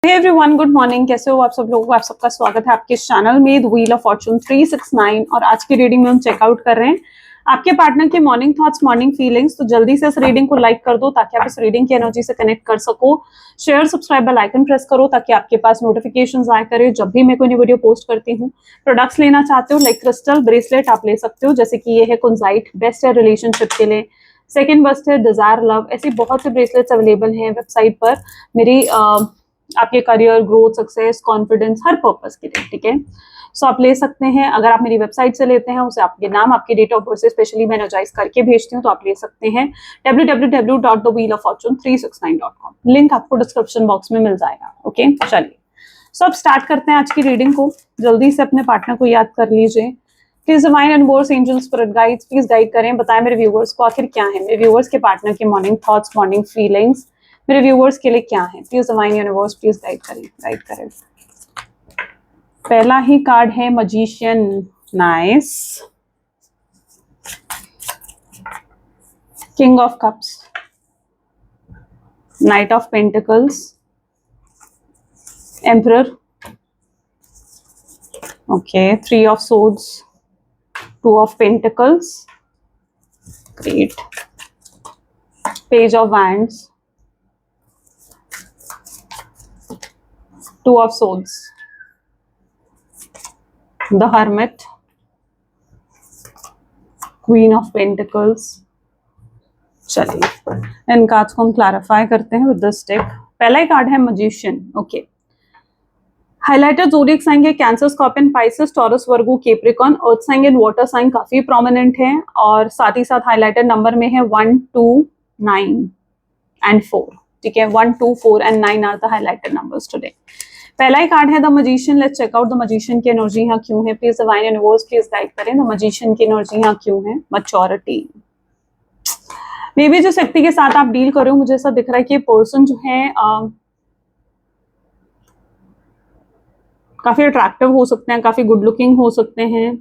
Hey everyone, good morning. कैसे हो आप सब लोग? आप सबका स्वागत है आपके चैनल में द व्हील ऑफ फॉर्चून 369। और आज की रीडिंग में हम चेकआउट कर रहे हैं आपके पार्टनर के मॉर्निंग थॉट्स, मॉर्निंग फीलिंग्स। तो जल्दी से इस रीडिंग को लाइक कर दो ताकि आप इस रीडिंग की एनर्जी से कनेक्ट कर सको। Share, subscribe, bell icon press करो ताकि आपके पास नोटिफिकेशंस आया करे जब भी मैं कोई वीडियो पोस्ट करती हूँ। प्रोडक्ट्स लेना चाहते हो लाइक क्रिस्टल ब्रेसलेट, आप ले सकते हो। जैसे कि ये है कुंजाइट, बेस्ट है रिलेशनशिप के लिए। सेकेंड बेस्ट है डिजायर लव। ऐसी बहुत से ब्रेसलेट्स अवेलेबल हैं वेबसाइट पर मेरी आपके करियर, ग्रोथ, सक्सेस, कॉन्फिडेंस, हर पर्पस के लिए। ठीक है, सो आप ले सकते हैं। अगर आप मेरी वेबसाइट से लेते हैं, उसे आपके नाम, आपके डेट ऑफ बर्थ से स्पेशली मैं एनर्जाइज करके भेजती हूँ, तो आप ले सकते हैं www.thewheeloffortune369.com। लिंक आपको डिस्क्रिप्शन बॉक्स में मिल जाएगा। ओके, चलिए सो अब स्टार्ट करते हैं आज की रीडिंग को। जल्दी से अपने पार्टनर को याद कर लीजिए। Please divine universe, angels, spirit guides, please guide करें, बताएं मेरे व्यूवर्स को आखिर क्या है मेरे व्यूवर्स के पार्टनर के मॉर्निंग थॉट्स, मॉर्निंग फीलिंग्स मेरे व्यूवर्स के लिए क्या है। Please divine universe, please guide करें, गाइड करें। पहला ही कार्ड है magician. Nice. King of cups, night of pentacles, emperor, okay, three of swords, two of pentacles, great, page of wands, two of swords, the hermit, queen of pentacles. चलिए इन cards को हम clarify करते हैं with this स्टेप। पहला ही card है magician. Okay, highlighted zodiac sign है Cancer, Scorpion, Pisces, Taurus, Virgo, Capricorn. Earth sign and water sign काफी प्रोमिनेंट है और साथ ही साथ हाइलाइटेड नंबर में है 1, 2, 9 एंड 4। ठीक है, 1, 2, 4 and 9 are the highlighted numbers today. पहला ही कार्ड है the magician. Let's check out the magician की एनर्जी यहाँ क्यों है। Please divine universe, please guide करें द मजिशियन की एनर्जी यहाँ क्यों है। मैच्योरिटी। मे बी जिस व्यक्ति के साथ आप डील कर रहे हो, मुझे ऐसा दिख रहा है कि पर्सन जो है काफी अट्रैक्टिव हो सकते हैं, काफी गुड लुकिंग हो सकते हैं।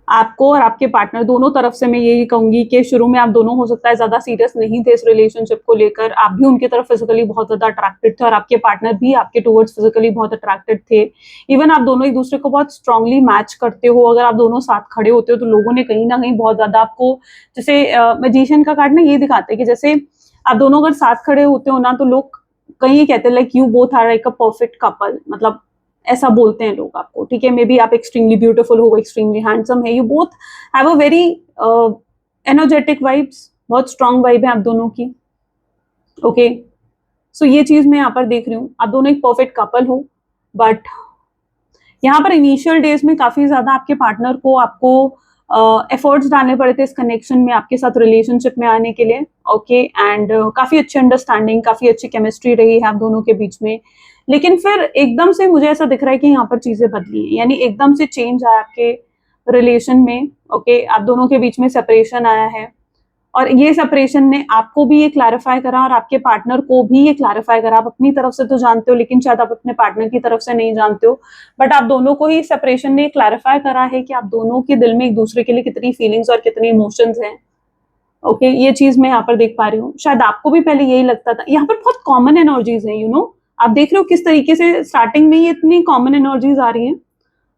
आपको और आपके पार्टनर दोनों तरफ से मैं यही कहूंगी कि शुरू में आप दोनों हो सकता है ज्यादा सीरियस नहीं थे इस रिलेशनशिप को लेकर। आप भी उनकी तरफ फिजिकली बहुत ज्यादा अट्रैक्टेड थे और आपके पार्टनर भी आपके टुवर्ड्स फिजिकली बहुत अट्रैक्टेड थे। इवन आप दोनों एक दूसरे को बहुत स्ट्रांगली मैच करते हो। अगर आप दोनों साथ खड़े होते हो तो लोगों ने कहीं ना कहीं बहुत ज्यादा आपको, जैसे मैजिशियन का कार्ड ना ये दिखाते हैं कि जैसे आप दोनों अगर साथ खड़े होते हो ना, तो लोग कहीं ये कहते हैं like you both are like a perfect couple, मतलब ऐसा बोलते हैं लोग आपको। ठीक है, मे बी आप एक्सट्रीमली ब्यूटीफुल हो, एक्सट्रीमली हैंडसम है, you both have a very energetic vibes, बहुत स्ट्रांग वाइब है आप दोनों की। ओके, सो ये चीज मैं यहाँ पर देख रही हूँ, आप दोनों एक परफेक्ट कपल हो। बट यहाँ पर इनिशियल डेज में काफी ज्यादा आपके पार्टनर को आपको एफर्ट्स डालने पड़े थे इस कनेक्शन में, आपके साथ रिलेशनशिप में आने के लिए। ओके, एंड काफी अच्छी अंडरस्टैंडिंग, काफी अच्छी केमिस्ट्री रही है आप दोनों के बीच में। लेकिन फिर एकदम से मुझे ऐसा दिख रहा है कि यहाँ पर चीजें बदली हैं, यानी एकदम से चेंज आया आपके रिलेशन में। ओके, आप दोनों के बीच में सेपरेशन आया है और ये सेपरेशन ने आपको भी ये क्लैरिफाई करा और आपके पार्टनर को भी ये क्लैरिफाई करा। आप अपनी तरफ से तो जानते हो, लेकिन शायद आप अपने पार्टनर की तरफ से नहीं जानते हो। बट आप दोनों को ही सेपरेशन ने क्लैरिफाई करा है कि आप दोनों के दिल में एक दूसरे के लिए कितनी फीलिंग्स और कितने इमोशंस हैं। ओके, ये चीज मैं यहाँ पर देख पा रही हूँ। शायद आपको भी पहले यही लगता था। यहाँ पर बहुत कॉमन एनर्जीज हैं, यू नो, आप देख रहे हो किस तरीके से स्टार्टिंग में ये इतनी कॉमन एनर्जीज आ रही हैं,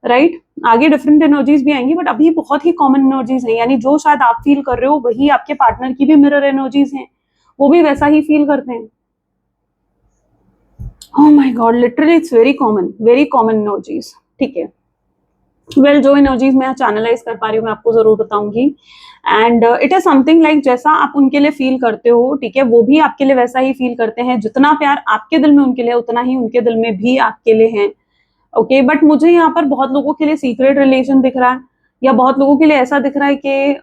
राइट। आगे डिफरेंट एनर्जीज भी आएंगी, बट अभी बहुत ही कॉमन एनर्जीज है। यानी जो शायद आप फील कर रहे हो वही आपके पार्टनर की भी मिरर एनर्जीज हैं, वो भी वैसा ही फील करते हैं। Oh my God, literally it's very common energies. ठीक है, वेल जो एनर्जीज मैं चैनलाइज कर पा रही हूँ मैं आपको जरूर बताऊंगी। And it is something like जैसा आप उनके लिए फील करते हो, ठीक है, वो भी आपके लिए वैसा ही फील करते हैं। जितना प्यार आपके दिल में उनके लिए उतना ही उनके दिल में भी आपके लिए है। ओके, बट मुझे यहाँ पर बहुत लोगों के लिए सीक्रेट रिलेशन दिख रहा है, या बहुत लोगों के लिए ऐसा दिख रहा है कि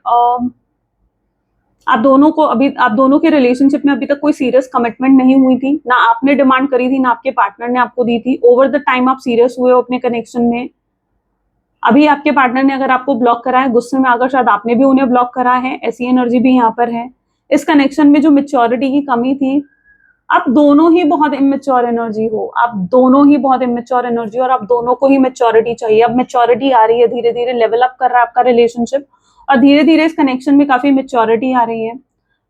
आप दोनों के रिलेशनशिप में अभी तक कोई सीरियस कमिटमेंट नहीं हुई थी। ना आपने डिमांड करी थी, ना आपके पार्टनर ने आपको दी थी। ओवर द टाइम आप सीरियस हुए हो अपने कनेक्शन में। अभी आपके पार्टनर ने अगर आपको ब्लॉक करा है, गुस्से में आकर शायद आपने भी उन्हें ब्लॉक करा है, ऐसी एनर्जी भी यहाँ पर है। इस कनेक्शन में जो मेच्योरिटी की कमी थी, आप दोनों ही बहुत इमेच्योर एनर्जी हो, आप दोनों ही बहुत इमेच्योर एनर्जी, और आप दोनों को ही मेच्योरिटी चाहिए। अब मेच्योरिटी आ रही है, धीरे धीरे लेवल अप कर रहा है आपका रिलेशनशिप, और धीरे धीरे इस कनेक्शन में काफी मेच्योरिटी आ रही है।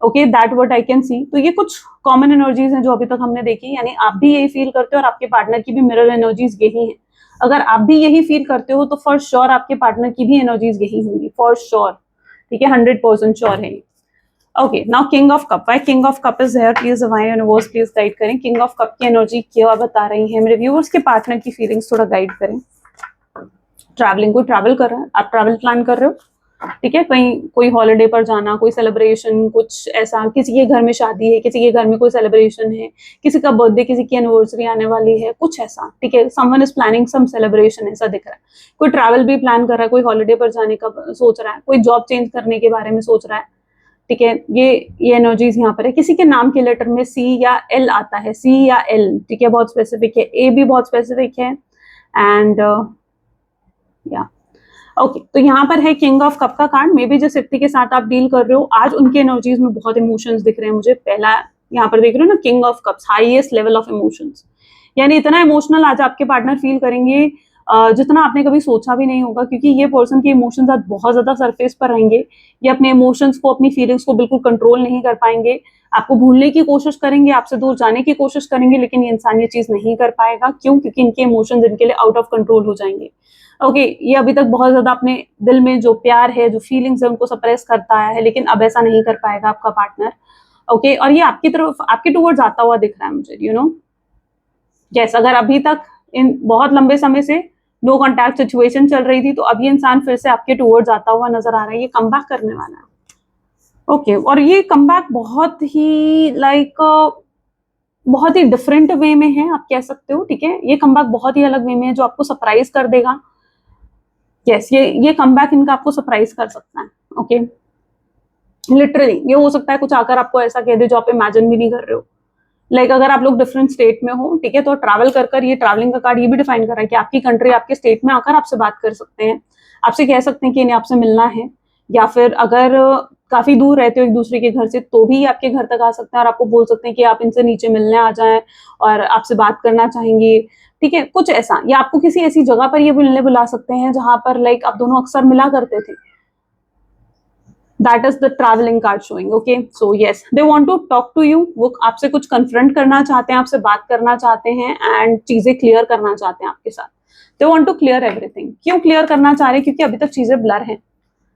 Okay, that what I can see. तो ये कुछ कॉमन एनर्जीज हैं जो अभी तक हमने देखी, यानी आप भी यही फील करते हो और आपके पार्टनर की भी मिरर एनर्जीज यही है। अगर आप भी यही फील करते हो तो फॉर श्योर आपके पार्टनर की भी एनर्जीज यही होंगी, फॉर श्योर, ठीक है, 100% श्योर है। Okay, now king of cup, why king of cup is here, please divine universe please guide करें, किंग ऑफ कप की एनर्जी क्या बता रही है, मेरे व्यूअर्स के पार्टनर की फीलिंग्स थोड़ा गाइड करें। ट्रैवलिंग, कोई ट्रैवल कर रहा है, आप ट्रैवल प्लान कर रहे हो, ठीक है, कहीं कोई हॉलिडे पर जाना, कोई सेलिब्रेशन, कुछ ऐसा, किसी के घर में शादी है, किसी के घर में कोई सेलिब्रेशन है, किसी का बर्थडे, किसी की एनिवर्सरी आने वाली है, कुछ ऐसा, ठीक है, someone is planning some celebration, ऐसा दिख रहा है। कोई ट्रैवल भी प्लान कर रहा है, कोई हॉलिडे पर जाने का सोच रहा है, कोई जॉब चेंज करने के बारे में सोच रहा है, ठीक है, ये एनर्जीज यहाँ पर है। किसी के नाम के लेटर में सी या एल आता है, सी या एल, ठीक है, बहुत स्पेसिफिक है, ए भी बहुत स्पेसिफिक है, एंड या ओके, तो यहाँ पर है किंग ऑफ कप का कार्ड। मे बी जिस व्यक्ति के साथ आप डील कर रहे हो आज उनके एनर्जीज में बहुत इमोशंस दिख रहे हैं मुझे। पहला यहाँ पर देख रहे हो ना, king of cups, highest level of emotions, यानी इतना इमोशनल आज आपके पार्टनर फील करेंगे जितना आपने कभी सोचा भी नहीं होगा, क्योंकि ये पर्सन के इमोशंस आज बहुत ज्यादा सरफेस पर रहेंगे। ये अपने इमोशंस को, अपनी फीलिंग्स को बिल्कुल कंट्रोल नहीं कर पाएंगे, आपको भूलने की कोशिश करेंगे, आपसे दूर जाने की कोशिश करेंगे, लेकिन ये इंसान ये चीज नहीं कर पाएगा। क्यों? क्योंकि इनके इमोशंस इनके लिए आउट ऑफ कंट्रोल हो जाएंगे। ओके, ये अभी तक बहुत ज्यादा अपने दिल में जो प्यार है, जो फीलिंग्स है, उनको सप्रेस करता है, लेकिन अब ऐसा नहीं कर पाएगा आपका पार्टनर। ओके, और ये आपकी तरफ, आपके टुवर्ड्स आता हुआ दिख रहा है मुझे, यू नो। यस, अगर अभी तक इन बहुत लंबे समय से नो कॉन्टैक्ट सिचुएशन चल रही थी, तो अब ये इंसान फिर से आपके टुवर्ड्स आता हुआ नजर आ रहा है, ये कम बैक करने वाला है। ओके, और ये कम बैक बहुत ही बहुत ही डिफरेंट वे में है, आप कह सकते हो, ठीक है, ये कम बैक बहुत ही अलग वे में है जो आपको सरप्राइज कर देगा। यस, ये कमबैक इनका आपको सरप्राइज कर सकता है। ओके, लिटरली ये हो सकता है कुछ आकर आपको ऐसा कह दे जो आप इमेजिन भी नहीं कर रहे हो। लाइक अगर आप लोग डिफरेंट स्टेट में हो, ठीक है, तो ट्रैवल कर ये ट्रैवलिंग का कार्ड ये भी डिफाइन कर रहा है कि आपकी कंट्री, आपके स्टेट में आकर आपसे बात कर सकते हैं, आपसे कह सकते हैं कि इन्हें आपसे मिलना है, या फिर अगर काफी दूर रहते हो एक दूसरे के घर से, तो भी आपके घर तक आ सकते हैं और आपको बोल सकते हैं कि आप इनसे नीचे मिलने आ जाएं और आपसे बात करना चाहेंगे, ठीक है, कुछ ऐसा। या आपको किसी ऐसी जगह पर ये मिलने बुला सकते हैं जहां पर लाइक आप दोनों अक्सर मिला करते थे। That is the travelling card showing. Okay, so yes, they want to talk to you, वो आपसे कुछ कन्फ्रंट करना चाहते हैं, आपसे बात करना चाहते हैं, एंड चीजें क्लियर करना चाहते हैं आपके साथ। They want to clear everything. क्यों क्लियर करना चाह रहे हैं? क्योंकि अभी तक चीजें ब्लर हैं।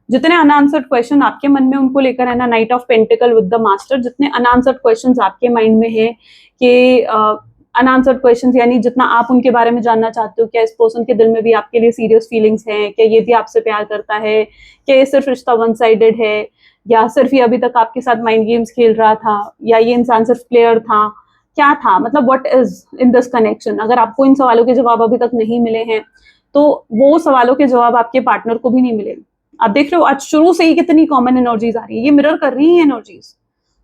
जितने अनआंसर्ड क्वेश्चन आपके मन में उनको लेकर है ना, night of pentacle with the master, जितने अनआंसर्ड क्वेश्चंस आपके माइंड में है कि अनआंसर्ड क्वेश्चंस, यानी जितना आप उनके बारे में जानना चाहते हो, क्या इस पर्सन के दिल में भी आपके लिए सीरियस फीलिंग्स हैं, क्या ये भी आपसे प्यार करता है, क्या ये सिर्फ रिश्ता वन साइडेड है, या सिर्फ ये अभी तक आपके साथ माइंड गेम्स खेल रहा था, या ये इंसान सिर्फ प्लेयर था, क्या था, मतलब what is in this connection. अगर आपको इन सवालों के जवाब अभी तक नहीं मिले हैं, तो वो सवालों के जवाब आपके पार्टनर को भी नहीं मिले। आप देख रहे हो आज शुरू से ही कितनी कॉमन एनर्जीज आ रही है, ये मिरर कर रही है एनर्जीज।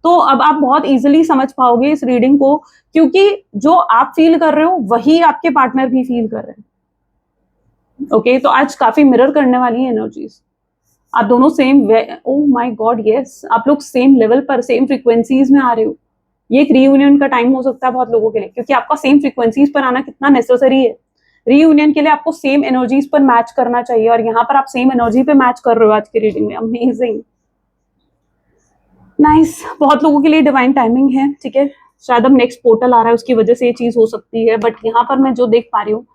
तो अब आप बहुत इजीली समझ पाओगे इस रीडिंग को, क्योंकि जो आप फील कर रहे हो वही आपके पार्टनर भी फील कर रहे हैं। ओके, तो आज काफी मिरर करने वाली है एनर्जीज। आप दोनों same, oh my God, yes, आप लोग सेम लेवल पर, सेम फ्रीक्वेंसीज में आ रहे हो। ये एक रीयूनियन का टाइम हो सकता है बहुत लोगों के लिए, क्योंकि आपका सेम फ्रीक्वेंसीज पर आना कितना नेसेसरी है। रीयूनियन के लिए आपको सेम एनर्जीज पर मैच करना चाहिए, और यहाँ पर आप सेम एनर्जी पे मैच कर रहे हो आज की रीडिंग में। अमेजिंग, नाइस, बहुत लोगों के लिए डिवाइन टाइमिंग है, ठीक है, शायद अब नेक्स्ट पोर्टल आ रहा है उसकी वजह से ये चीज हो सकती है, बट यहाँ पर मैं जो देख पा रही हूँ,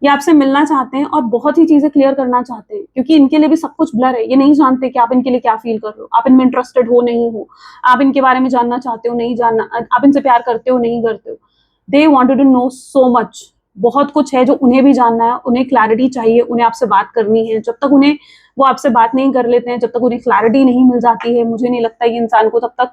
ये आपसे मिलना चाहते हैं और बहुत ही चीजें क्लियर करना चाहते हैं, क्योंकि इनके लिए भी सब कुछ ब्लर है। ये नहीं जानते कि आप इनके लिए क्या फील कर रहे हो, आप इनमें इंटरेस्टेड हो नहीं हो, आप इनके बारे में जानना चाहते हो नहीं जानना, आप इनसे प्यार करते हो नहीं करते हो। They wanted to know so much, बहुत कुछ है जो उन्हें भी जानना है, उन्हें क्लैरिटी चाहिए, उन्हें आपसे बात करनी है। जब तक उन्हें वो आपसे बात नहीं कर लेते हैं, जब तक उन्हें क्लैरिटी नहीं मिल जाती है, मुझे नहीं लगता ये इंसान को तब तक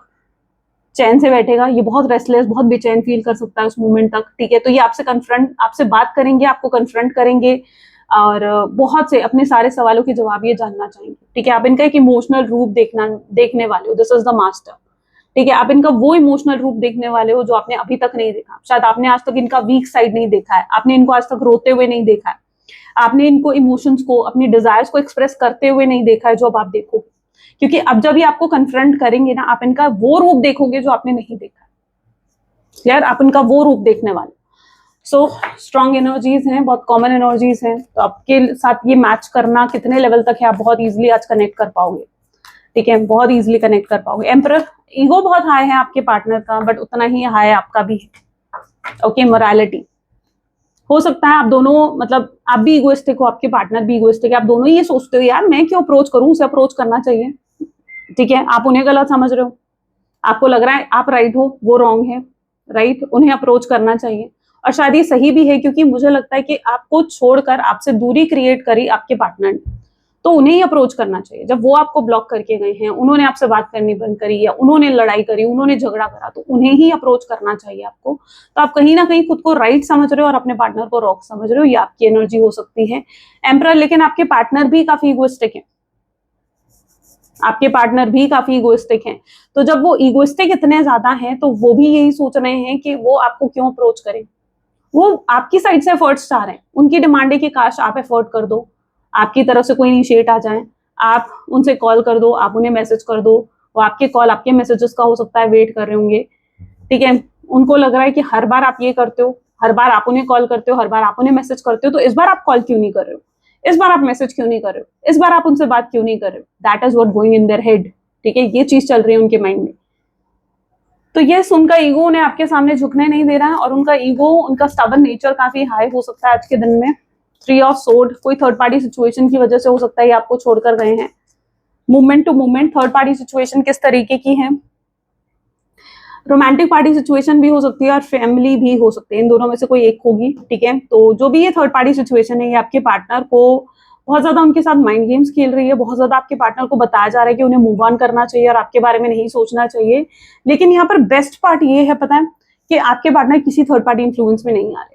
चैन से बैठेगा। ये बहुत रेस्टलेस, बहुत बेचैन फील कर सकता है उस मोमेंट तक, ठीक है। तो ये आपसे बात करेंगे, आपको कन्फ्रंट करेंगे, और बहुत से अपने सारे सवालों के जवाब ये जानना चाहेंगे, ठीक है। आप इनका एक इमोशनल रूप देखने वाले हो, दिस इज द मास्टर, ठीक है। आप इनका वो इमोशनल रूप देखने वाले हो जो आपने अभी तक नहीं देखा। शायद आपने आज तक इनका वीक साइड नहीं देखा है, आपने इनको आज तक रोते हुए नहीं देखा है, आपने इनको इमोशंस को, अपनी डिजायर्स को एक्सप्रेस करते हुए नहीं देखा है, जो अब आप देखोगे। क्योंकि अब जब भी आपको कन्फ्रंट करेंगे ना, आप इनका वो रूप देखोगे जो आपने नहीं देखा। क्लियर, आप इनका वो रूप देखने वाले। सो स्ट्रॉन्ग एनर्जीज हैं, बहुत कॉमन एनर्जीज हैं, तो आपके साथ ये मैच करना कितने लेवल तक है आप बहुत इजीली आज कनेक्ट कर पाओगे। ठीक है, बहुत इजीली कनेक्ट कर पाओगे। एम्परर, ईगो बहुत हाई है आपके पार्टनर का, बट उतना ही हाई आपका भी है। ओके, मोरालिटी, हो सकता है आप दोनों, मतलब आप भी इगोइस्टिक हो, आपके पार्टनर भी इगोइस्टिक है, आप दोनों ही ये सोचते हो यार मैं क्यों अप्रोच करूं, उसे अप्रोच करना चाहिए। ठीक है, आप उन्हें गलत समझ रहे हो, आपको लग रहा है आप राइट हो, वो रॉन्ग है, राइट, उन्हें अप्रोच करना चाहिए। और शायद ये सही भी है, क्योंकि मुझे लगता है कि आपको छोड़कर आपसे दूरी क्रिएट करी आपके पार्टनर ने, तो उन्हें ही अप्रोच करना चाहिए। जब वो आपको ब्लॉक करके गए हैं, उन्होंने आपसे बात करनी बंद करी, या उन्होंने लड़ाई करी, उन्होंने झगड़ा करा, तो उन्हें ही अप्रोच करना चाहिए आपको। तो आप कहीं ना कहीं खुद को राइट समझ रहे हो और अपने पार्टनर को रॉन्ग समझ रहे हो, ये आपकी एनर्जी हो सकती है एम्परर। लेकिन आपके पार्टनर भी काफी इगोइस्टिक है, आपके पार्टनर भी काफी इगोइस्टिक हैं। तो जब वो इगोइस्टिक इतने ज्यादा हैं, तो वो भी यही सोच रहे हैं कि वो आपको क्यों अप्रोच करें। वो आपकी साइड से एफर्ट्स चाह रहे हैं, उनकी डिमांड है कि काश आप एफर्ट कर दो, आपकी तरफ से कोई इनिशिएट आ जाए, आप उनसे कॉल कर दो, आप उन्हें मैसेज कर दो, वो आपके कॉल आपके मैसेजेस का हो सकता है वेट कर रहे होंगे। ठीक है, उनको लग रहा है कि हर बार आप ये करते हो, हर बार आप उन्हें कॉल करते हो, हर बार आप उन्हें मैसेज करते हो, तो इस बार आप कॉल क्यों नहीं कर रहे हो, इस बार आप मैसेज क्यों नहीं कर रहे हो, इस बार आप उनसे बात क्यों नहीं कर रहे हो। That is what going in their head. ठीक है, ये चीज चल रही है उनके माइंड में। तो यस, उनका ईगो उन्हें आपके सामने झुकने नहीं दे रहा है, और उनका ईगो, उनका स्टबन नेचर काफी हाई हो सकता है आज के दिन में। 3 ऑफ सोर्ड, कोई थर्ड पार्टी सिचुएशन की वजह से हो सकता है ये आपको छोड़कर गए हैं। Movement to movement, third party situation किस तरीके की है, रोमांटिक पार्टी सिचुएशन भी हो सकती है और फैमिली भी हो सकती है, इन दोनों में से कोई एक होगी। ठीक है, तो जो भी ये थर्ड पार्टी सिचुएशन है, ये आपके पार्टनर को बहुत ज्यादा उनके साथ माइंड गेम्स खेल रही है, बहुत ज्यादा आपके पार्टनर को बताया जा रहा है कि उन्हें मूव ऑन करना चाहिए और आपके बारे में नहीं सोचना चाहिए। लेकिन यहाँ पर बेस्ट पार्ट ये है, पता है, कि आपके पार्टनर किसी थर्ड पार्टी इन्फ्लुएंस में नहीं आ रहे।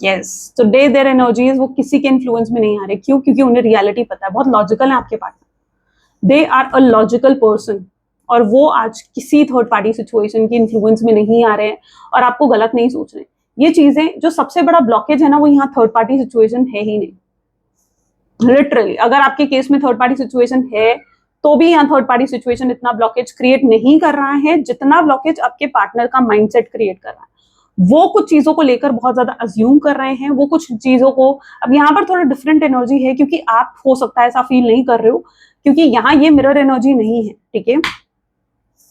यस, तो डे देयर एनर्जीज, वो किसी के इन्फ्लुएंस में नहीं आ रहे। क्यों? क्योंकि उन्हें रियलिटी पता है, बहुत लॉजिकल है आपके partner, they are a logical person, और वो आज किसी थर्ड पार्टी सिचुएशन की इन्फ्लुएंस में नहीं आ रहे हैं और आपको गलत नहीं सोच रहे। ये चीजें, जो सबसे बड़ा ब्लॉकेज है ना, वो यहाँ थर्ड पार्टी सिचुएशन है ही नहीं। लिटरली, अगर आपके केस में थर्ड पार्टी सिचुएशन है, तो भी यहाँ थर्ड पार्टी सिचुएशन इतना ब्लॉकेज क्रिएट नहीं कर रहा है जितना ब्लॉकेज आपके पार्टनर का माइंडसेट क्रिएट कर रहा है। वो कुछ चीजों को लेकर बहुत ज्यादा अज्यूम कर रहे हैं, वो कुछ चीजों को, अब यहाँ पर थोड़ा डिफरेंट एनर्जी है, क्योंकि आप हो सकता है ऐसा फील नहीं कर रहे हो, क्योंकि यहाँ ये मिरर एनर्जी नहीं है। ठीक है,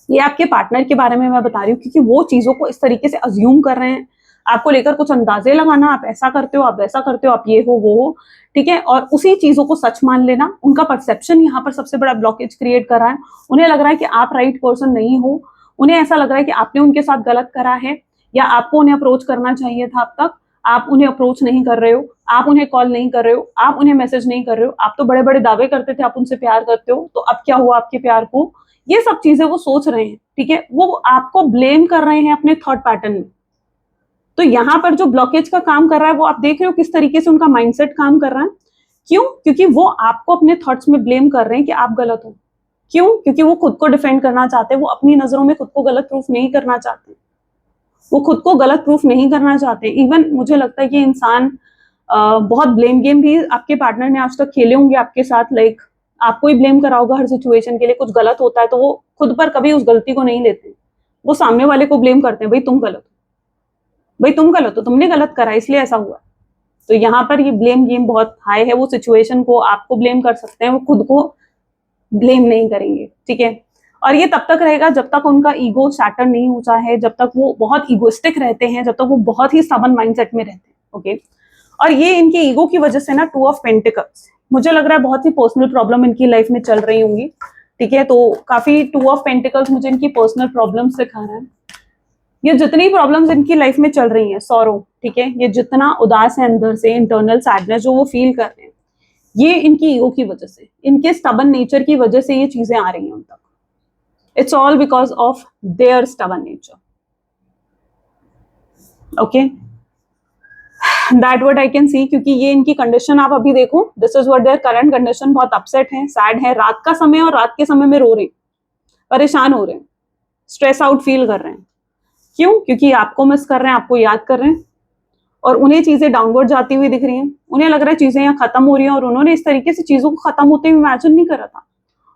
ये आपके पार्टनर के बारे में मैं बता रही हूँ, क्योंकि वो चीजों को इस तरीके से अज्यूम कर रहे हैं, आपको लेकर कुछ अंदाजे लगाना, आप ऐसा करते हो, आप वैसा करते हो, आप ये हो वो हो। ठीक है, और उसी चीजों को सच मान लेना, उनका परसेप्शन यहाँ पर सबसे बड़ा ब्लॉकेज क्रिएट कर रहा है। उन्हें लग रहा है कि आप राइट पर्सन नहीं हो, उन्हें ऐसा लग रहा है कि आपने उनके साथ गलत करा है, या आपको उन्हें अप्रोच करना चाहिए था अब तक, आप उन्हें अप्रोच नहीं कर रहे हो, आप उन्हें कॉल नहीं कर रहे हो, आप उन्हें मैसेज नहीं कर रहे हो, आप तो बड़े बड़े दावे करते थे आप उनसे प्यार करते हो, तो अब क्या हुआ आपके प्यार को। ये सब चीजें वो सोच रहे हैं। ठीक है, वो आपको ब्लेम कर रहे हैं अपने थॉट पैटर्न में। तो यहाँ पर जो ब्लॉकेज का काम कर रहा है, वो आप देख रहे हो किस तरीके से उनका माइंडसेट काम कर रहा है। क्यों? क्योंकि वो आपको अपने थॉट्स में ब्लेम कर रहे हैं कि आप गलत हो। क्यों? क्योंकि वो खुद को डिफेंड करना चाहते हैं, वो अपनी नजरों में खुद को गलत प्रूफ नहीं करना चाहते, वो खुद को गलत प्रूफ नहीं करना चाहते। इवन मुझे लगता है कि इंसान बहुत ब्लेम गेम भी आपके पार्टनर ने आज तक खेले होंगे आपके साथ, लाइक आपको ही ब्लेम करा होगा हर सिचुएशन के लिए। कुछ गलत होता है तो वो खुद पर कभी उस गलती को नहीं लेते, वो सामने वाले को ब्लेम करते हैं, भाई तुम गलत हो, भाई तुम गलत हो, तुमने गलत करा इसलिए ऐसा हुआ। तो यहाँ पर ये ब्लेम गेम बहुत हाई है, वो सिचुएशन को आपको ब्लेम कर सकते हैं, वो खुद को ब्लेम नहीं करेंगे। ठीक है, और ये तब तक रहेगा जब तक उनका ईगो शैटर नहीं होता है, जब तक वो बहुत ईगोइस्टिक रहते हैं, जब तक वो बहुत ही स्टबर्न माइंडसेट में रहते हैं। ओके, और ये इनके ईगो की वजह से ना 2 ऑफ पेंटिकल्स, मुझे लग रहा है बहुत ही पर्सनल प्रॉब्लम इनकी लाइफ में चल रही होंगी। ठीक है, तो काफी 2 ऑफ पेंटिकल्स मुझे इनकी पर्सनल प्रॉब्लम्स दिखा रहा है। ये जितनी प्रॉब्लम्स इनकी लाइफ में चल रही हैं, सॉरो, ठीक है, ये जितना उदास है अंदर से, इंटरनल सैडनेस जो वो फील कर रहे हैं, ये इनकी ईगो की वजह से, इनके स्टबर्न नेचर की वजह से ये चीजें आ रही हैं उन तक। It's all because of their stubborn nature. Okay, that what I can see, क्योंकि ये इनकी कंडीशन आप अभी देखो, this is what their current condition, बहुत अपसेट है, सैड है, रात का समय और रात के समय में रो रहे हैं, परेशान हो रहे हैं, स्ट्रेस आउट फील कर रहे हैं। क्यों? क्योंकि आपको मिस कर रहे हैं, आपको याद कर रहे हैं, और उन्हें चीजें डाउनवर्ड जाती हुई दिख रही हैं, उन्हें लग रहा है चीजें यहाँ खत्म हो रही हैं, और उन्होंने इस तरीके से चीजों को खत्म होते हुए इमेजिन नहीं करा था।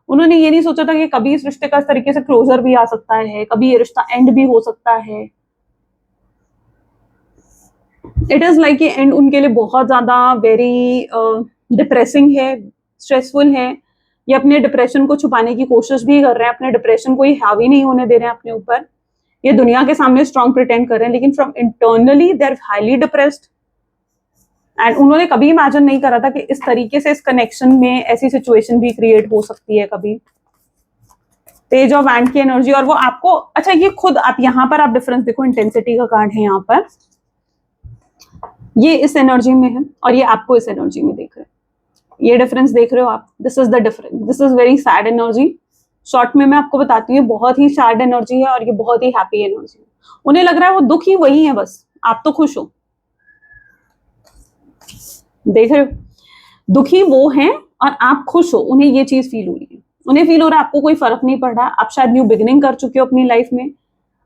उन्होंने ये नहीं सोचा था कि कभी इस रिश्ते का इस तरीके से क्लोजर भी आ सकता है, कभी ये रिश्ता एंड भी हो सकता है। इट इज लाइक ये एंड उनके लिए बहुत ज्यादा वेरी डिप्रेसिंग है, स्ट्रेसफुल है, ये अपने डिप्रेशन को छुपाने की कोशिश भी कर रहे हैं, अपने डिप्रेशन को ये हावी नहीं होने दे रहे हैं अपने ऊपर। ये दुनिया के सामने स्ट्रॉन्ग प्रिटेंड कर रहे हैं, लेकिन from internally they are highly depressed. And उन्होंने कभी इमेजिन नहीं करा था कि इस तरीके से इस कनेक्शन में ऐसी सिचुएशन भी क्रिएट हो सकती है कभी। पेज ऑफ वैंड की एनर्जी, और वो आपको, अच्छा ये खुद आप यहाँ पर आप डिफरेंस देखो, इंटेंसिटी का कार्ड है यहाँ पर, ये इस एनर्जी में है और ये आपको इस एनर्जी में देख रहे हैं। ये डिफरेंस देख रहे हो आप, this is the difference, this is very sad energy. Short में मैं आपको बताती हूँ, बहुत ही सैड एनर्जी है और ये बहुत ही हैप्पी एनर्जी है। उन्हें लग रहा है वो दुख ही वही है, बस आप तो खुश हो। देख रहे हो, दुखी वो हैं और आप खुश हो, उन्हें ये चीज फील हो रही है। उन्हें फील हो रहा है आपको कोई फर्क नहीं पड़ रहा, आप शायद न्यू बिगिनिंग कर चुके हो अपनी लाइफ में,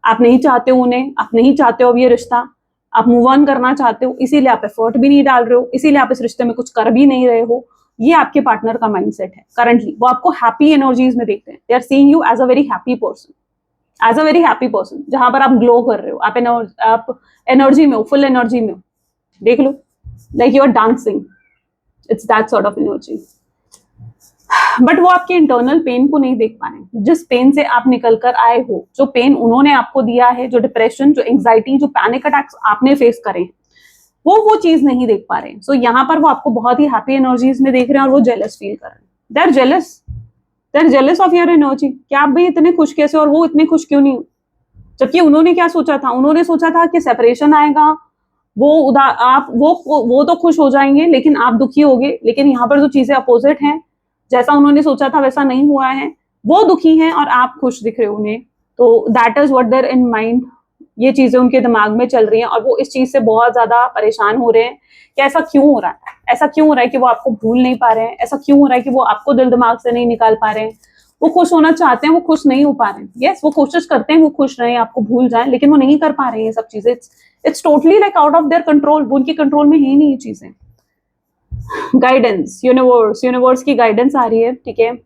आप नहीं चाहते हो उन्हें, आप नहीं चाहते हो अब ये रिश्ता, आप मूव ऑन करना चाहते हो, इसीलिए आप एफर्ट भी नहीं डाल रहे हो, इसीलिए आप इस रिश्ते में कुछ कर भी नहीं रहे हो। ये आपके पार्टनर का माइंडसेट है करंटली। वो आपको हैप्पी एनर्जीज में देखते हैं, they are seeing you as a very happy person, as a very happy person, जहां पर आप ग्लो कर रहे हो, आप एनर्जी में हो, फुल एनर्जी में हो। देख लो, like you are dancing, it's that sort of energy. But वो आपके इंटरनल पेन को नहीं देख पा रहे, जिस पेन से आप निकल कर आए हो, जो पेन उन्होंने आपको दिया है, जो डिप्रेशन, जो एंग्जाइटी, जो पैनिक अटैक्स आपने फेस करे हैं, वो चीज नहीं देख पा रहे हैं। सो यहाँ पर वो आपको बहुत ही हैप्पी एनर्जीज में देख रहे हैं और वो जेलस फील कर रहे हैं। They are jealous of your energy. क्या आप भी इतने खुश कैसे और वो इतने खुश क्यों नहीं हो? जबकि उन्होंने क्या सोचा था, उन्होंने सोचा था कि सेपरेशन आएगा, आप वो तो खुश हो जाएंगे लेकिन आप दुखी होगे। लेकिन यहाँ पर जो चीजें अपोजिट हैं, जैसा उन्होंने सोचा था वैसा नहीं हुआ है। वो दुखी हैं और आप खुश दिख रहे हो उन्हें। तो that is what their in mind, ये चीजें उनके दिमाग में चल रही हैं और वो इस चीज से बहुत ज्यादा परेशान हो रहे हैं कि ऐसा क्यों हो रहा है, ऐसा क्यों हो रहा है कि वो आपको भूल नहीं पा रहे हैं, ऐसा क्यों हो रहा है कि वो आपको दिल दिमाग से नहीं निकाल पा रहे हैं। वो खुश होना चाहते हैं, वो खुश नहीं हो पा रहे हैं। यस, वो कोशिश करते हैं वो खुश रहें, आपको भूल जाएं, लेकिन वो नहीं कर पा रहे हैं ये सब चीजें। It's totally like out of their control, वो उनके कंट्रोल में ही नहीं ये चीजें। गाइडेंस, यूनिवर्स की गाइडेंस आ रही है, ठीक है।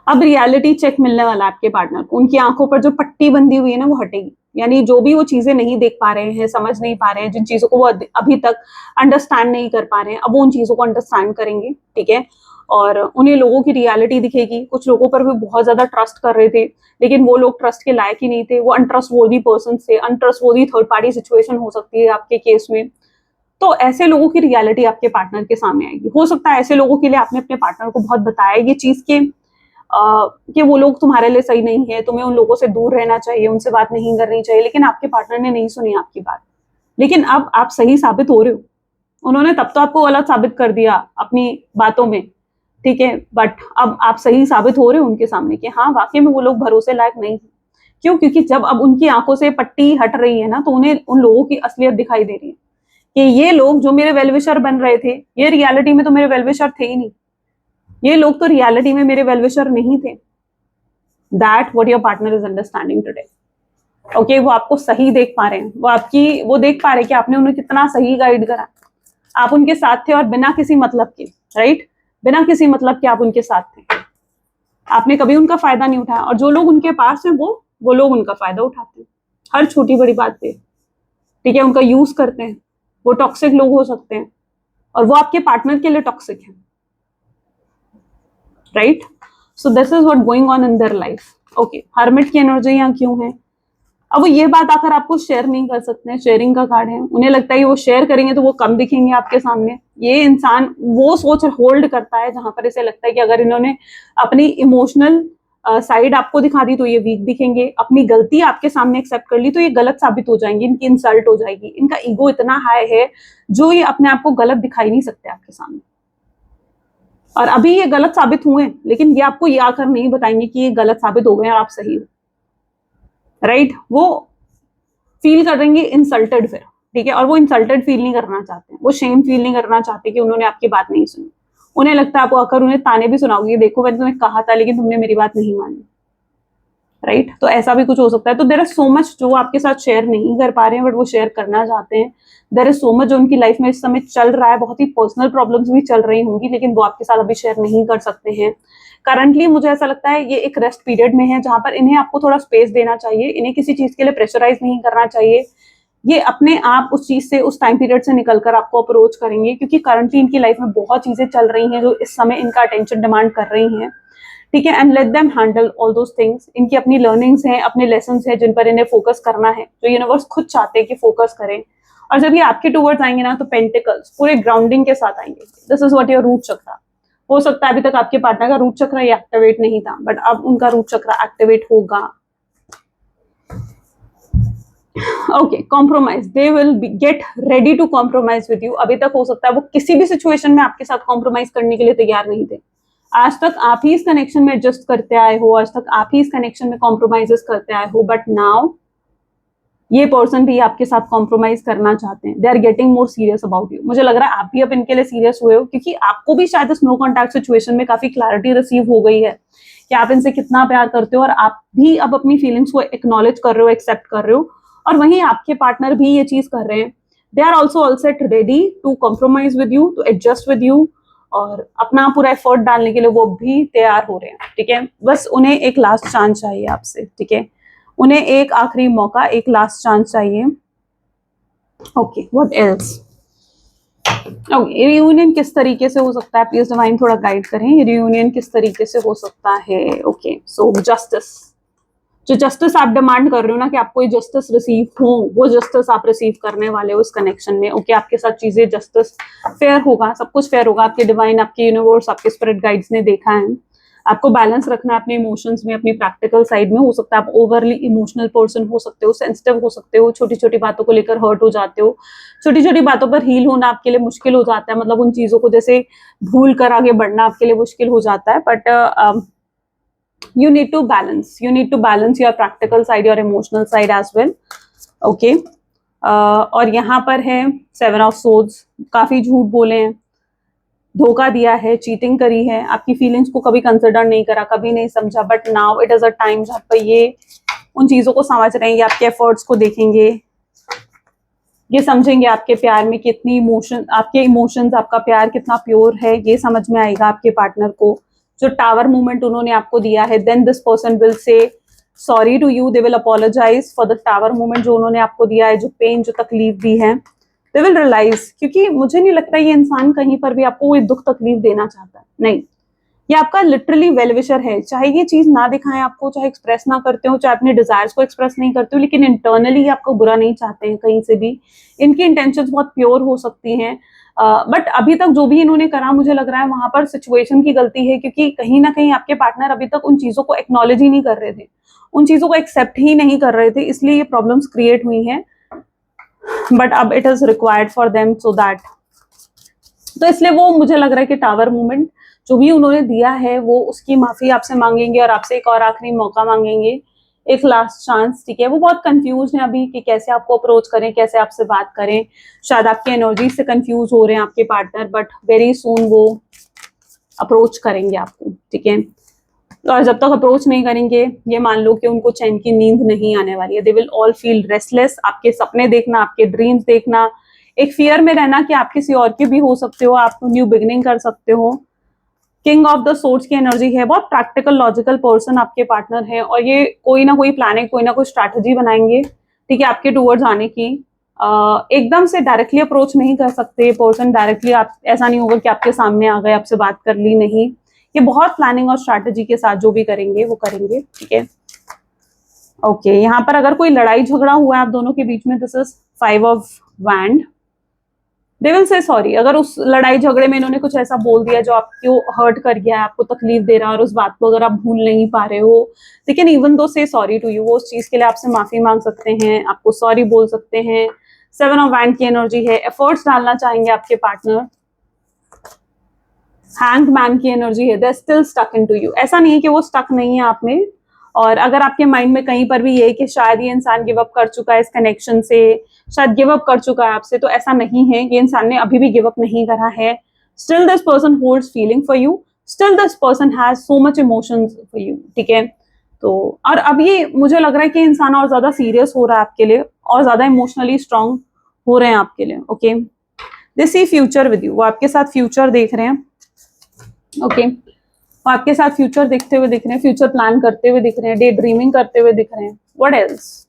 अब रियलिटी चेक मिलने वाला है आपके पार्टनर को। उनकी आंखों पर जो पट्टी बंधी हुई है ना, वो हटेगी। यानी जो भी वो चीजें नहीं देख पा रहे हैं, समझ नहीं पा रहे हैं, जिन चीजों को वो अभी तक अंडरस्टैंड नहीं कर पा रहे हैं, अब वो उन चीजों को अंडरस्टैंड करेंगे, ठीक है। और उन्हें लोगों की रियलिटी दिखेगी। कुछ लोगों पर भी बहुत ज्यादा ट्रस्ट कर रहे थे, लेकिन वो लोग ट्रस्ट के लायक ही नहीं थे, वो अनट्रस्टवर्दी पर्सन थे, अनट्रस्टवर्दी थर्ड पार्टी सिचुएशन हो सकती है आपके केस में। तो ऐसे लोगों की रियलिटी आपके पार्टनर के सामने आएगी। हो सकता है ऐसे लोगों के लिए आपने अपने पार्टनर को बहुत बताया ये चीज के कि वो लोग तुम्हारे लिए सही नहीं है, तुम्हें उन लोगों से दूर रहना चाहिए, उनसे बात नहीं करनी चाहिए, लेकिन आपके पार्टनर ने नहीं सुनी आपकी बात। लेकिन अब आप सही साबित हो रहे हो। उन्होंने तब तो आपको गलत साबित कर दिया अपनी बातों में, ठीक है, बट अब आप सही साबित हो रहे हो उनके सामने कि हाँ वाकई में वो लोग भरोसे लायक नहीं है। क्यों? क्योंकि जब अब उनकी आंखों से पट्टी हट रही है ना, तो उन्हें उन लोगों की असलियत दिखाई दे रही है कि ये लोग जो मेरे वेलविशर बन रहे थे, ये रियलिटी में तो मेरे वेलविशर थे ही नहीं। ये लोग तो रियलिटी में मेरे वेलविशर नहीं थे। That what your partner is understanding today. Okay, वो आपको सही देख पा रहे हैं, वो देख पा रहे हैं कि आपने उन्हें कितना सही गाइड करा। आप उनके साथ थे और बिना किसी मतलब के, राइट, बिना किसी मतलब के आप उनके साथ थे। आपने कभी उनका फायदा नहीं उठाया। और जो लोग उनके पास हैं वो लोग उनका फायदा उठाते हैं हर छोटी बड़ी बात पे, ठीक है, उनका यूज करते हैं। वो टॉक्सिक लोग हो सकते हैं और वो आपके पार्टनर के लिए टॉक्सिक है, right. So this is what going on in their life. Okay, hermit की एनर्जी यहाँ क्यों है? अब वो ये बात आकर आपको शेयर नहीं कर सकते हैं, शेयरिंग का कार्ड है। उन्हें लगता है कि वो शेयर करेंगे तो वो कम दिखेंगे आपके सामने। ये इंसान वो सोच होल्ड करता है जहां पर इसे लगता है कि अगर इन्होंने अपनी इमोशनल साइड आपको दिखा दी तो ये वीक दिखेंगे, अपनी गलती आपके सामने एक्सेप्ट कर ली तो ये गलत साबित हो जाएंगी, इनकी इंसल्ट हो जाएगी। इनका ईगो इतना हाई है जो ये अपने आप को गलत दिखाई नहीं सकते आपके सामने। और अभी ये गलत साबित हुए, लेकिन ये आपको ये आकर नहीं बताएंगे कि ये गलत साबित हो गए और आप सही हो, राइट। वो फील करेंगे इंसल्टेड फिर, ठीक है, और वो इंसल्टेड फील नहीं करना चाहते, वो शेम फील नहीं करना चाहते कि उन्होंने आपकी बात नहीं सुनी। उन्हें लगता है आपको आकर उन्हें ताने भी सुनाओगे, देखो मैंने तुम्हें कहा था लेकिन तुमने मेरी बात नहीं मानी, राइट। तो ऐसा भी कुछ हो सकता है। तो देयर इज सो मच जो आपके साथ शेयर नहीं कर पा रहे हैं बट वो शेयर करना चाहते हैं। देयर इज सो मच जो उनकी लाइफ में इस समय चल रहा है, बहुत ही पर्सनल प्रॉब्लम्स भी चल रही होंगी, लेकिन वो आपके साथ अभी शेयर नहीं कर सकते हैं करंटली। मुझे ऐसा लगता है ये एक रेस्ट पीरियड में है जहां पर इन्हें आपको थोड़ा स्पेस देना चाहिए, इन्हें किसी चीज के लिए प्रेशराइज नहीं करना चाहिए। ये अपने आप उस चीज से, उस टाइम पीरियड से निकलकर आपको अप्रोच करेंगे, क्योंकि करंटली इनकी लाइफ में बहुत चीजें चल रही हैं जो इस समय इनका अटेंशन डिमांड कर रही हैं, ठीक है। And let them handle all those things. इनकी अपनी लर्निंग्स हैं, अपने लेसन्स हैं जिन पर इन्हें फोकस करना है, जो यूनिवर्स खुद चाहते हैं कि फोकस करें। और जब ये आपके टूवर्ड्स आएंगे ना, तो पेंटिकल्स पूरे ग्राउंडिंग के साथ आएंगे। This is what your root chakra. हो सकता है अभी तक आपके पार्टनर का रूट चक्र ये एक्टिवेट नहीं था, बट अब उनका रूट चक्र एक्टिवेट होगा। Okay, compromise, they will get ready to compromise with you. अभी तक हो सकता है वो किसी भी सिचुएशन में आपके साथ कॉम्प्रोमाइज करने के लिए तैयार नहीं थे। आज तक आप ही इस कनेक्शन में एडजस्ट करते आए हो, आज तक आप ही इस कनेक्शन में कॉम्प्रोमाइजेस करते आए हो, बट नाउ ये पर्सन भी आपके साथ कॉम्प्रोमाइज करना चाहते हैं। They are getting more serious about you. मुझे लग रहा है आप भी अब इनके लिए सीरियस हुए हो, क्योंकि आपको भी शायद इस नो कॉन्टैक्ट सिचुएशन में काफी क्लैरिटी रिसीव हो गई है कि आप इनसे कितना प्यार करते हो, और आप भी अब अपनी फीलिंग्स को एक्नॉलेज कर रहे हो, एक्सेप्ट कर रहे हो, और वहीं आपके पार्टनर भी ये चीज कर रहे हैं। They are also all set ready to compromise with you, to adjust with you, और अपना पूरा एफर्ट डालने के लिए वो भी तैयार हो रहे हैं, ठीक है। बस उन्हें एक लास्ट चांस चाहिए आपसे, ठीक है। उन्हें एक आखिरी मौका, एक लास्ट चांस चाहिए। Okay, what else? Okay, reunion किस तरीके से हो सकता है? प्लीज डिवाइन थोड़ा गाइड करें, रियूनियन किस तरीके से हो सकता है? ओके, सो जस्टिस, जो जस्टिस आप डिमांड कर रहे हो ना कि आपको ये जस्टिस रिसीव हो, वो जस्टिस आप रिसीव करने वाले हो इस कनेक्शन में। ओके, आपके साथ चीजें जस्टिस फेयर होगा, सब कुछ फेयर होगा। आपके डिवाइन, आपके यूनिवर्स, आपके स्पिरिट गाइड्स ने देखा है आपको बैलेंस रखना है अपने इमोशंस में, अपनी प्रैक्टिकल साइड में। हो सकता है आप ओवरली इमोशनल पर्सन हो सकते हो, सेंसिटिव हो सकते हो, छोटी छोटी बातों को लेकर हर्ट हो जाते हो, छोटी छोटी बातों पर हील होना आपके लिए मुश्किल हो जाता है, मतलब उन चीजों को जैसे भूल कर आगे बढ़ना आपके लिए मुश्किल हो जाता है। But you need to balance your practical side, your emotional side as well. Okay, और यहाँ पर है 7 of swords। काफी झूठ बोले हैं, धोखा दिया है, चीटिंग करी है, आपकी फीलिंग्स को कभी कंसिडर नहीं करा, कभी नहीं समझा, but now it is a time जहाँ पर ये उन चीजों को समझ रहे हैं, ये आपके एफर्ट्स को देखेंगे, ये समझेंगे आपके प्यार में कितनी इमोशन, आपके इमोशंस, आपका प्यार कितना प्योर है, ये समझ में आएगा आपके पार्टनर को। जो टावर मूवमेंट उन्होंने आपको दिया है, then this person will say sorry to you, they will apologise for the tower movement जो उन्होंने आपको दिया है, जो पेन, जो तकलीफ दी है, दे विल रियलाइज। क्योंकि मुझे नहीं लगता ये इंसान कहीं पर भी आपको कोई दुख तकलीफ देना चाहता है, नहीं, ये आपका लिटरली वेल विशर है। चाहे ये चीज ना दिखाएं आपको, चाहे एक्सप्रेस ना करते हो, चाहे अपने डिजायर्स को एक्सप्रेस नहीं करते हो, लेकिन इंटरनली आपको बुरा नहीं चाहते हैं कहीं से भी। इनकी इंटेंशंस बहुत प्योर हो सकती हैं, बट अभी तक जो भी इन्होंने करा, मुझे लग रहा है वहां पर सिचुएशन की गलती है, क्योंकि कहीं ना कहीं आपके पार्टनर अभी तक उन चीजों को एक्नॉलेज ही नहीं कर रहे थे, उन चीजों को एक्सेप्ट ही नहीं कर रहे थे, इसलिए ये प्रॉब्लम्स क्रिएट हुई हैं। बट अब it is required for them so that, तो इसलिए वो, मुझे लग रहा है कि टावर मूवमेंट जो भी उन्होंने दिया है, वो उसकी माफी आपसे मांगेंगे, और आपसे एक और आखिरी मौका मांगेंगे, एक लास्ट चांस, ठीक है। वो बहुत कंफ्यूज हैं अभी कि कैसे आपको अप्रोच करें, कैसे आपसे बात करें, शायद आपकी एनर्जी से कंफ्यूज हो रहे हैं आपके पार्टनर, बट वेरी सून वो अप्रोच करेंगे आपको, ठीक है। और जब तक अप्रोच नहीं करेंगे, ये मान लो कि उनको चैन की नींद नहीं आने वाली है। They will all feel restless. आपके सपने देखना, आपके ड्रीम्स देखना, एक फियर में रहना कि आप किसी और के भी हो सकते हो, आप न्यू बिगिनिंग कर सकते हो। किंग ऑफ द सोर्ड्स की एनर्जी है, बहुत प्रैक्टिकल लॉजिकल पर्सन आपके पार्टनर है, और ये कोई ना कोई प्लानिंग, कोई ना कोई स्ट्रैटेजी बनाएंगे, ठीक है, आपके टूवर्ड्स आने की। एकदम से डायरेक्टली अप्रोच नहीं कर सकते पर्सन डायरेक्टली, आप ऐसा नहीं होगा कि आपके सामने आ गए, आपसे बात कर ली, नहीं, ये बहुत प्लानिंग और स्ट्रैटेजी के साथ जो भी करेंगे वो करेंगे, ठीक है। ओके, यहाँ पर अगर कोई लड़ाई झगड़ा हुआ है आप दोनों के बीच में, this is 5 of wand. They will say sorry, अगर उस लड़ाई झगड़े में इन्होंने कुछ ऐसा बोल दिया जो आपको हर्ट कर गया है, आपको तकलीफ दे रहा है, और उस बात को अगर आप भूल नहीं पा रहे हो, लेकिन इवन दो से सॉरी टू यू, वो उस चीज के लिए आपसे माफी मांग सकते हैं, आपको सॉरी बोल सकते हैं। 7 ऑफ वैंड की एनर्जी है, एफर्ट्स डालना चाहेंगे आपके पार्टनर। हैंग्ड मैन की एनर्जी है, they still stuck into you. ऐसा नहीं है कि वो स्टक नहीं है आप में, और अगर आपके माइंड में कहीं पर भी ये है कि शायद ये इंसान गिव अप कर चुका है इस कनेक्शन से, शायद गिव अप कर चुका है आपसे, तो ऐसा नहीं है, ये इंसान ने अभी भी गिव अप नहीं करा है। Still this person holds feeling for you, still this person has so much emotions for you, ठीक है। तो और अब ये मुझे लग रहा है कि इंसान और ज्यादा सीरियस हो रहा है आपके लिए, और ज्यादा इमोशनली स्ट्रांग हो रहे हैं आपके लिए, okay. They see future with you, वो आपके साथ फ्यूचर देख रहे हैं, ओके। वो आपके साथ फ्यूचर देखते हुए दिख रहे हैं, फ्यूचर प्लान करते हुए दिख रहे हैं, डे ड्रीमिंग करते हुए दिख रहे हैं। What else?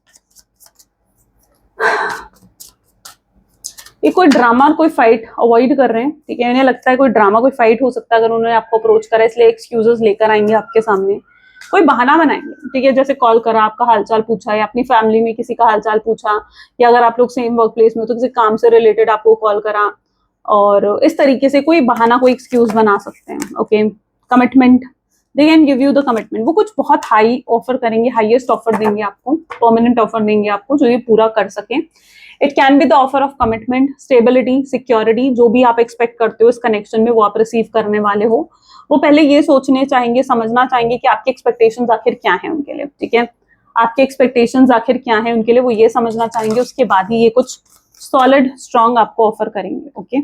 ये कोई ड्रामा और कोई फाइट अवॉइड कर रहे हैं, ठीक है। इन्हें लगता है कोई ड्रामा कोई फाइट हो सकता है अगर उन्होंने आपको अप्रोच करा, इसलिए एक्सक्यूजेस लेकर आएंगे आपके सामने, कोई बहाना बनाएंगे, ठीक है। जैसे कॉल करा, आपका हालचाल पूछा, या अपनी फैमिली में किसी का हालचाल पूछा, या अगर आप लोग सेम वर्क प्लेस में हो तो किसी काम से रिलेटेड आपको कॉल करा, और इस तरीके से कोई बहाना कोई एक्सक्यूज बना सकते हैं। Okay, commitment, they can give you the commitment. वो कुछ बहुत हाई ऑफर करेंगे, हाईएस्ट ऑफर देंगे आपको, परमानेंट ऑफर देंगे आपको जो ये पूरा कर सके। It can be the offer of commitment, stability, security, जो भी आप एक्सपेक्ट करते हो इस कनेक्शन में वो आप रिसीव करने वाले हो। वो पहले ये सोचने चाहेंगे, समझना चाहेंगे कि आपके एक्सपेक्टेशंस आखिर क्या है उनके लिए, ठीक है। आपके एक्सपेक्टेशंस आखिर क्या है उनके लिए, वो ये समझना चाहेंगे, उसके बाद ही ये कुछ सॉलिड स्ट्रॉन्ग आपको ऑफर करेंगे। Okay,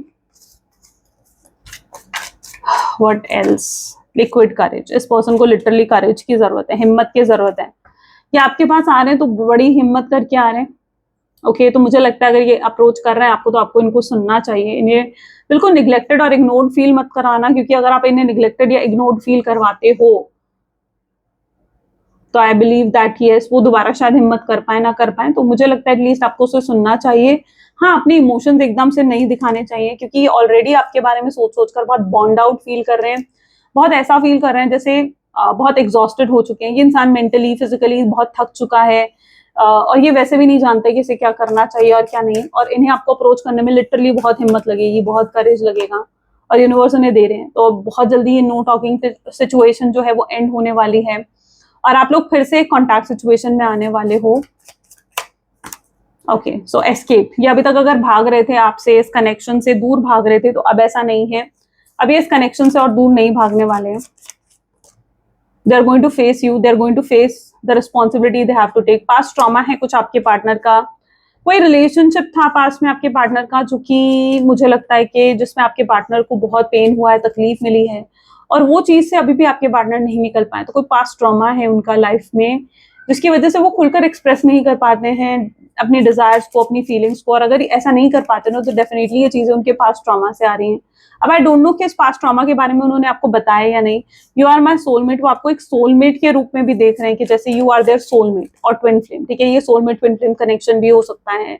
what else? Liquid courage, इस पर्सन को लिटरली करेज की जरूरत है, हिम्मत की जरूरत है। ये आपके पास आ रहे हैं तो बड़ी हिम्मत करके आ रहे हैं। ओके, तो मुझे लगता है अगर ये अप्रोच कर रहे हैं आपको तो आपको इनको सुनना चाहिए। इन्हें बिल्कुल निग्लेक्टेड और इग्नोर्ड फील मत कराना, क्योंकि अगर आप इन्हें निग्लेक्टेड या इग्नोर्ड फील करवाते हो तो आई बिलीव दैट यस वो दोबारा शायद हिम्मत कर पाए ना कर पाए। तो मुझे लगता है एटलीस्ट आपको उसे सुनना चाहिए। हाँ, अपने इमोशंस एकदम से नहीं दिखाने चाहिए, क्योंकि ये ऑलरेडी आपके बारे में सोच सोच कर बहुत बॉन्ड आउट फील कर रहे हैं, बहुत ऐसा फील कर रहे हैं जैसे बहुत एग्जॉस्टेड हो चुके हैं। ये इंसान मेंटली फिजिकली बहुत थक चुका है, और ये वैसे भी नहीं जानते कि इसे क्या करना चाहिए और क्या नहीं। और इन्हें आपको अप्रोच करने में लिटरली बहुत हिम्मत लगेगी, बहुत करेज लगेगा, और यूनिवर्स उन्हें दे रहे हैं। तो बहुत जल्दी ये नो टॉकिंग सिचुएशन जो है वो एंड होने वाली है, और आप लोग फिर से कॉन्टैक्ट सिचुएशन में आने वाले हो। ओके, सो एस्केप, ये अभी तक अगर भाग रहे थे आपसे, इस कनेक्शन से दूर भाग रहे थे, तो अब ऐसा नहीं है, अभी इस कनेक्शन से और दूर नहीं भागने वाले हैं। They are going to face you, they are going to face the responsibility they have to take. Past trauma है कुछ आपके पार्टनर का, कोई रिलेशनशिप था पास में आपके पार्टनर का जो कि मुझे लगता है कि जिसमें आपके पार्टनर को बहुत पेन हुआ है, तकलीफ मिली है, और वो चीज से अभी भी आपके पार्टनर नहीं निकल पाए। तो कोई पास्ट ट्रॉमा है उनका लाइफ में जिसकी वजह से वो खुलकर एक्सप्रेस नहीं कर पाते हैं अपनी डिजायर्स को, अपनी फीलिंग्स को। और अगर ऐसा नहीं कर पाते ना तो डेफिनेटली ये चीजें उनके पास्ट ट्रॉमा से आ रही हैं। अब आई डोंट नो कि इस पास्ट ट्रॉमा के बारे में उन्होंने आपको बताया या नहीं। यू आर माई सोलमेट, वो आपको एक सोलमेट के रूप में भी देख रहे हैं कि जैसे यू आर देयर सोलमेट और ट्विन फ्लेम, ठीक है। ये सोलमेट ट्विन फ्लेम कनेक्शन भी हो सकता है।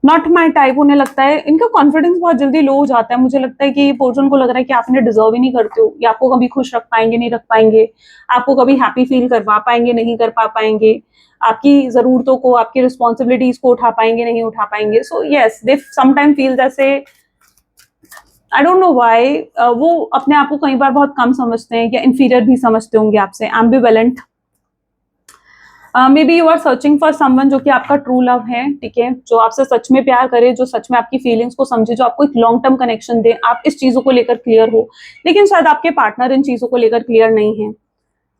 नॉट माई टाइप, उन्हें लगता है इनका कॉन्फिडेंस बहुत जल्दी लो हो जाता है। मुझे लगता है कि ये पर्सन को लग रहा है कि आप इन्हें डिजर्व ही नहीं करते हो, या आपको कभी खुश रख पाएंगे नहीं रख पाएंगे, आपको कभी हैप्पी फील करवा पाएंगे नहीं कर पाएंगे, आपकी जरूरतों को, आपकी रिस्पॉन्सिबिलिटीज को उठा पाएंगे नहीं उठा पाएंगे। सो यस, दे समटाइम फील जैसे, आई डोंट नो व्हाई, वो अपने आप को कई बार बहुत कम समझते हैं या इंफीरियर भी समझते होंगे आपसे। Ambivalent, maybe you are searching for someone जो कि आपका ट्रू लव है, ठीक है, जो आपसे सच में प्यार करे, जो सच में आपकी फीलिंग्स को समझे, जो आपको एक लॉन्ग टर्म कनेक्शन दे। आप इस चीजों को लेकर क्लियर हो, लेकिन शायद आपके पार्टनर इन चीजों को लेकर क्लियर नहीं है,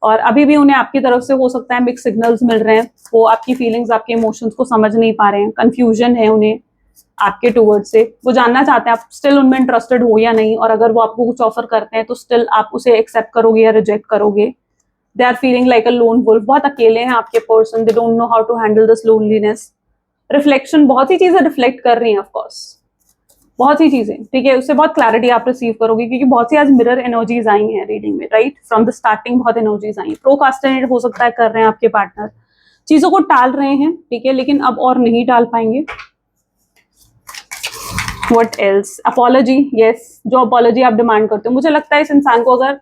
और अभी भी उन्हें आपकी तरफ से हो सकता है मिक्स सिग्नल्स मिल रहे हैं। वो आपकी फीलिंग्स, आपके इमोशंस को समझ नहीं पा रहे हैं, कंफ्यूजन है उन्हें आपके टूवर्ड से। वो जानना चाहते हैं आप स्टिल उनमें इंटरेस्टेड हो या नहीं, और अगर वो आपको कुछ ऑफर करते हैं तो स्टिल आप उसे एक्सेप्ट करोगे या रिजेक्ट करोगे। They are feeling like a lone wolf, बहुत अकेले हैं आपके person, they don't know how to handle this loneliness. Reflection, बहुत ही चीजें रिफ्लेक्ट कर रही हैं ऑफकोर्स, बहुत सी चीजें, ठीक है। उससे बहुत क्लैरिटी आप रिसीव करोगे, क्योंकि बहुत सी आज मिरर एनर्जीज आई हैं रीडिंग में, राइट फ्रॉम द स्टार्टिंग बहुत एनर्जीज आई हैं। प्रोकास्टिनेट हो सकता है कर रहे हैं आपके पार्टनर, चीजों को टाल रहे हैं, ठीक है, लेकिन अब और नहीं टाल पाएंगे। What else? अपॉलॉजी, यस, जो अपॉलॉजी आप डिमांड करते हो, मुझे लगता है इस इंसान को अगर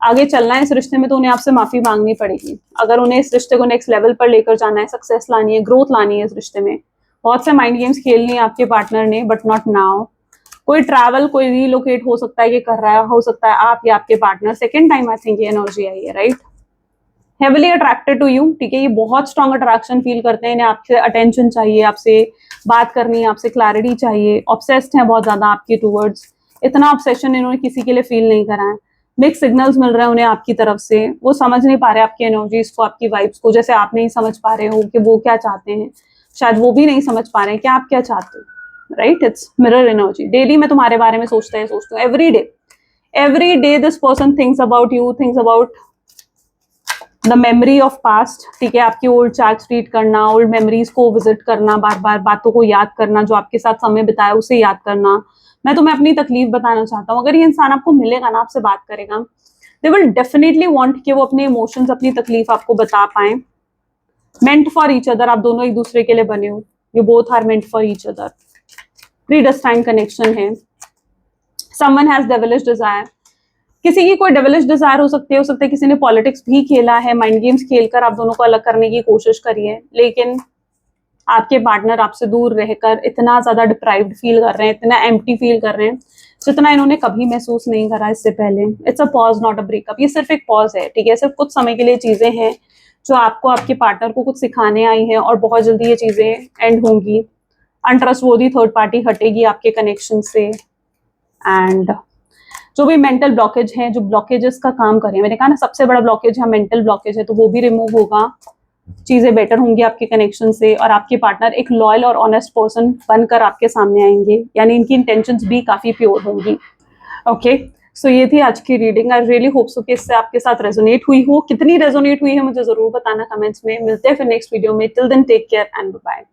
आगे चलना है इस रिश्ते में तो उन्हें आपसे माफी मांगनी पड़ेगी। अगर उन्हें इस रिश्ते को नेक्स्ट लेवल पर लेकर जाना है, सक्सेस लानी है, ग्रोथ लानी है इस रिश्ते में, बहुत से माइंड गेम्स खेलनी है आपके पार्टनर ने, बट नॉट नाउ। कोई ट्रैवल, कोई रीलोकेट हो सकता है कि कर रहा है, हो सकता है आप या आपके partner. Second time I think ये एनर्जी आई है, right. Heavily attracted to you, ठीक है, ये बहुत स्ट्रॉन्ग अट्रैक्शन फील करते हैं, इन्हें आपसे अटेंशन चाहिए, आपसे बात करनी है, आपसे क्लैरिटी चाहिए, ऑब्सेस्ड है बहुत ज्यादा आपके टूवर्ड्स। इतना ऑब्सेशन इन्होंने किसी के लिए फील नहीं करा है। मिक्स सिग्नल्स मिल रहे हैं उन्हें आपकी तरफ से, वो समझ नहीं पा रहे आपकी एनर्जीज को, आपकी वाइब्स को, जैसे आप नहीं समझ पा रहे हो कि वो क्या चाहते हैं, शायद वो भी नहीं समझ पा रहे हैं कि आप क्या चाहते हो, right. It's mirror energy. Daily मैं तुम्हारे बारे में सोचता हूँ, every day this person thinks about you, thinks about the memory of past, ठीक है। आपकी ओल्ड चैट्स रीड करना, ओल्ड मेमोरीज को विजिट करना, बार बार बातों को याद करना, जो आपके साथ समय बिताया उसे याद करना। मैं तुम्हें अपनी तकलीफ बताना चाहता हूँ, अगर ये इंसान आपको मिलेगा ना, आपसे बात करेगा, दे विल डेफिनेटली वांट कि वो अपने इमोशंस, अपनी तकलीफ आपको बता पाए। मेंट फॉर ईच अदर, आप दोनों एक दूसरे के लिए बने हो, you both are meant for each other. Predestined connection है, समवन हैज डेविलिश डिजायर, किसी की कोई डेविलिश डिजायर हो सकती है, किसी ने पॉलिटिक्स भी खेला है, माइंड गेम्स खेलकर आप दोनों को अलग करने की कोशिश करी है, लेकिन आपके पार्टनर आपसे दूर रहकर इतना ज्यादा डिप्राइव्ड फील कर रहे हैं, इतना एम्प्टी फील कर रहे हैं जितना इन्होंने कभी महसूस नहीं करा इससे पहले। It's a pause not a breakup, ये सिर्फ एक पॉज है, ठीक है, सिर्फ कुछ समय के लिए चीजें हैं जो आपको आपके पार्टनर को कुछ सिखाने आई है और बहुत जल्दी ये चीजें एंड होंगी। अनट्रस्टवर्दी थर्ड पार्टी हटेगी आपके कनेक्शन से, एंड जो भी मेंटल ब्लॉकेज है, जो ब्लॉकेजेस का काम करें, मैंने कहा ना सबसे बड़ा ब्लॉकेज है मेंटल ब्लॉकेज है, तो वो भी रिमूव होगा, चीजें बेटर होंगी आपके कनेक्शन से, और आपके पार्टनर एक लॉयल और ऑनेस्ट पर्सन बनकर आपके सामने आएंगे, यानी इनकी इंटेंशंस भी काफी प्योर होंगी। ओके, सो ये थी आज की reading. I really hope so कि इससे आपके साथ रेजोनेट हुई हो, कितनी रेजोनेट हुई है मुझे जरूर बताना कमेंट्स में। मिलते हैं फिर नेक्स्ट वीडियो में, till then take care and bye.